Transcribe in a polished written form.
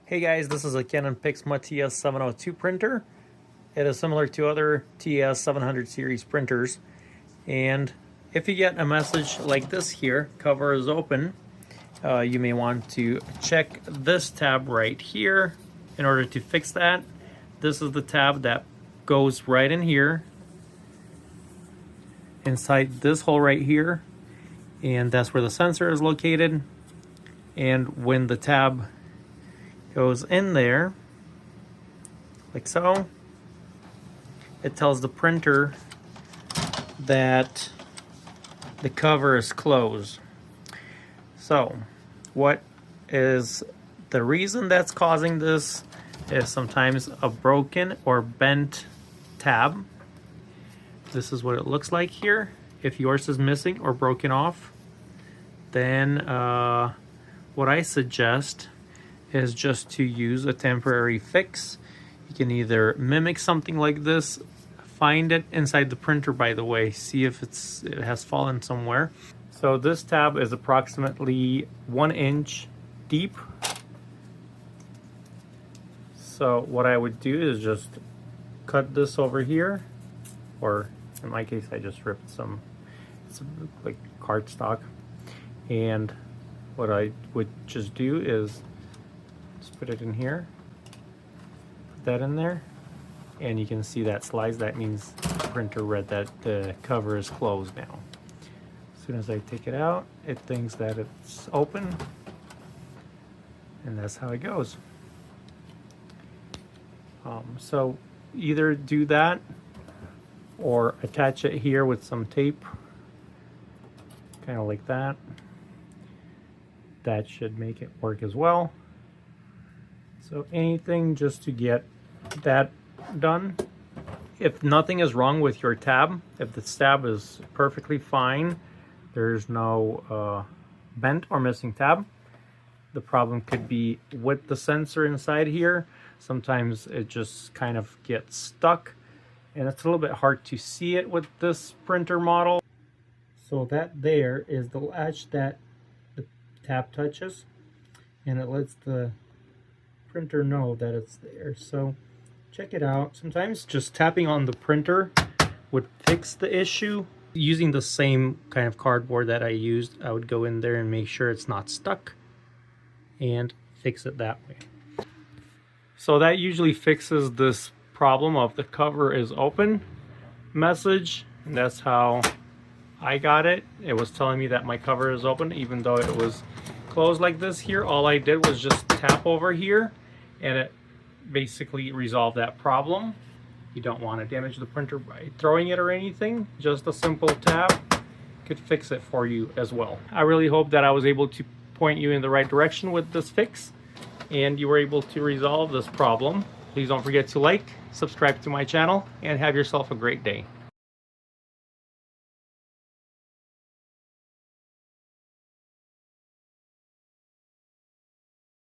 Hey guys, this is a Canon PIXMA TS702 printer. It is similar to other TS700 series printers, and if you get a message like this here, cover is open, you may want to check this tab right here in order to fix that. This is the tab that goes right in here inside this hole right here, and that's where the sensor is located. And when the tab goes in there like so, it tells the printer that the cover is closed. So what is the reason that's causing this is sometimes a broken or bent tab. This is what it looks like here. If yours is missing or broken off, then what I suggest is just to use a temporary fix. You can either mimic something like this, find it inside the printer, by the way, see if it has fallen somewhere. So this tab is approximately 1 inch deep. So what I would do is just cut this over here, or in my case I just ripped some, it's like cardstock, and what I would just do is just put it in here, put that in there, and you can see that slides. That means the printer read that the cover is closed now. As soon as I take it out, it thinks that it's open, and that's how it goes. So either do that or attach it here with some tape, kind of like that. That should make it work as well. So anything just to get that done. If nothing is wrong with your tab, if the tab is perfectly fine, there's no bent or missing tab, the problem could be with the sensor inside here. Sometimes it just kind of gets stuck, and it's a little bit hard to see it with this printer model. So that there is the latch that the tab touches, and it lets the printer know that it's there. So check it out. Sometimes just tapping on the printer would fix the issue. Using the same kind of cardboard that I used, I would go in there and make sure it's not stuck and fix it that way. So that usually fixes this problem of the cover is open message, and that's how I got it. It was telling me that my cover is open even though it was closed like this here. All I did was just tap over here and it basically resolved that problem. You don't want to damage the printer by throwing it or anything. Just a simple tap could fix it for you as well. I really hope that I was able to point you in the right direction with this fix and you were able to resolve this problem. Please don't forget to like, subscribe to my channel, and have yourself a great day.